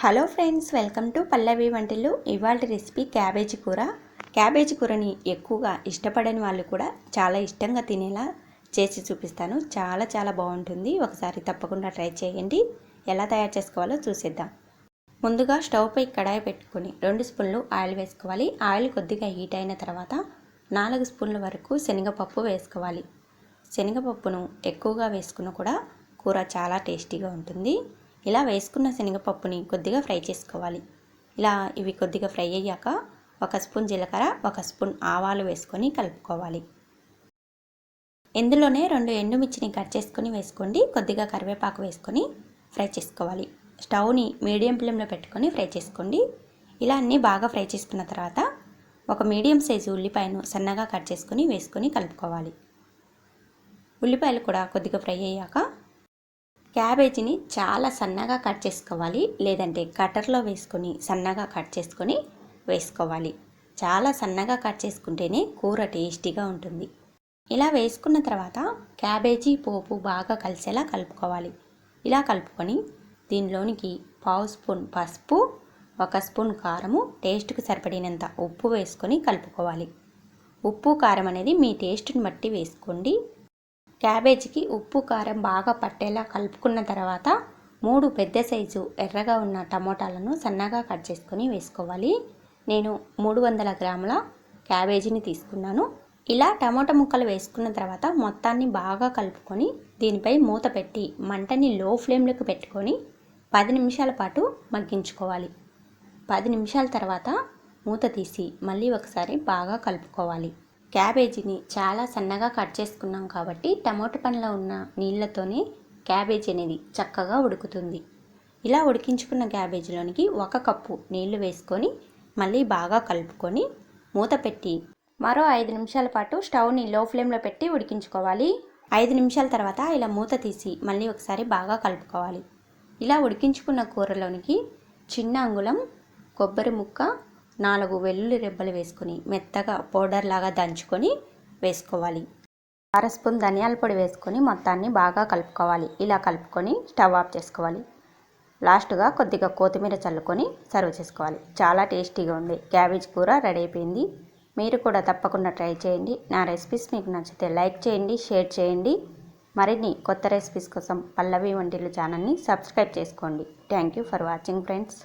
Hello friends, welcome to పల్లవి వంటలు. ఇవాళ recipe cabbage కూర. క్యాబేజీ కూరని ఎక్కువగా ఇష్టపడని వాళ్ళు కూడా చాలా ఇష్టంగా తినేలా చేసి చూపిస్తాను. చాలా బాగుంటుంది. ఒకసారి తప్పకుండా ట్రై చేయండి. ఎలా తయారు చేసుకోవాలో చూసేద్దాం. ముందుగా స్టవ్ పై కడాయి పెట్టుకొని 2 స్పూన్లు ఆయిల్ వేసుకోవాలి. ఆయిల్ కొద్దిగా హీట్ అయిన తర్వాత 4 స్పూన్ల వరకు శనగపప్పు వేసుకోవాలి. శనగపప్పును ఎక్కువగా వేసుకున్న కూడా కూర చాలా టేస్టీగా ఉంటుంది. ఇలా వేసుకున్న శనగపప్పుని కొద్దిగా ఫ్రై చేసుకోవాలి. ఇలా ఇవి కొద్దిగా ఫ్రై అయ్యాక 1 స్పూన్ జీలకర్ర, 1 స్పూన్ ఆవాలు వేసుకొని కలుపుకోవాలి. ఇందులోనే 2 ఎండుమిర్చిని కట్ చేసుకొని వేసుకోండి. కొద్దిగా కరివేపాకు వేసుకొని ఫ్రై చేసుకోవాలి. స్టవ్ని మీడియం ఫ్లేమ్లో పెట్టుకొని ఫ్రై చేసుకోండి. ఇలా అన్నీ బాగా ఫ్రై చేసుకున్న తర్వాత 1 మీడియం సైజు ఉల్లిపాయను సన్నగా కట్ చేసుకొని వేసుకొని కలుపుకోవాలి. ఉల్లిపాయలు కూడా కొద్దిగా ఫ్రై అయ్యాక క్యాబేజీని చాలా సన్నగా కట్ చేసుకోవాలి. లేదంటే కట్టర్లో వేసుకొని సన్నగా కట్ చేసుకొని వేసుకోవాలి. చాలా సన్నగా కట్ చేసుకుంటేనే కూర టేస్టీగా ఉంటుంది. ఇలా వేసుకున్న తర్వాత క్యాబేజీ పోపు బాగా కలిసేలా కలుపుకోవాలి. ఇలా కలుపుకొని దీనిలోనికి 1/2 స్పూన్ పసుపు, 1 స్పూన్ కారము, టేస్ట్కి సరిపడినంత ఉప్పు వేసుకొని కలుపుకోవాలి. ఉప్పు కారం అనేది మీ టేస్ట్ని బట్టి వేసుకోండి. క్యాబేజీకి ఉప్పు కారం బాగా పట్టేలా కలుపుకున్న తర్వాత 3 పెద్ద సైజు ఎర్రగా ఉన్న టమోటాలను సన్నగా కట్ చేసుకొని వేసుకోవాలి. నేను 300 గ్రాముల క్యాబేజీని తీసుకున్నాను. ఇలా టమోటా ముక్కలు వేసుకున్న తర్వాత మొత్తాన్ని బాగా కలుపుకొని దీనిపై మూత పెట్టి మంటని లో ఫ్లేమ్లోకి పెట్టుకొని 10 నిమిషాల పాటు మగ్గించుకోవాలి. 10 నిమిషాల తర్వాత మూత తీసి మళ్ళీ ఒకసారి బాగా కలుపుకోవాలి. క్యాబేజీని చాలా సన్నగా కట్ చేసుకున్నాం కాబట్టి టమోటా పండ్లో ఉన్న నీళ్ళతోనే క్యాబేజీ అనేది చక్కగా ఉడుకుతుంది. ఇలా ఉడికించుకున్న క్యాబేజీలోనికి 1 కప్పు నీళ్లు వేసుకొని మళ్ళీ బాగా కలుపుకొని మూత పెట్టి మరో 5 నిమిషాల పాటు స్టవ్ని లో ఫ్లేమ్లో పెట్టి ఉడికించుకోవాలి. 5 నిమిషాల తర్వాత ఇలా మూత తీసి మళ్ళీ ఒకసారి బాగా కలుపుకోవాలి. ఇలా ఉడికించుకున్న కూరలోనికి చిన్న అంగుళం కొబ్బరి ముక్క, 4 వెల్లుల్లి రెబ్బలు వేసుకొని మెత్తగా పౌడర్ లాగా దంచుకొని వేసుకోవాలి. 1/2 స్పూన్ ధనియాల పొడి వేసుకొని మొత్తాన్ని బాగా కలుపుకోవాలి. ఇలా కలుపుకొని స్టవ్ ఆఫ్ చేసుకోవాలి. లాస్ట్గా కొద్దిగా కొత్తిమీర చల్లుకొని సర్వ్ చేసుకోవాలి. చాలా టేస్టీగా ఉంది క్యాబేజ్ కూర రెడీ అయిపోయింది. మీరు కూడా తప్పకుండా ట్రై చేయండి. నా రెసిపీస్ మీకు నచ్చితే లైక్ చేయండి, షేర్ చేయండి. మరిన్ని కొత్త రెసిపీస్ కోసం పల్లవి వంటిల్లు ఛానల్ని సబ్స్క్రైబ్ చేసుకోండి. Thank you for watching friends.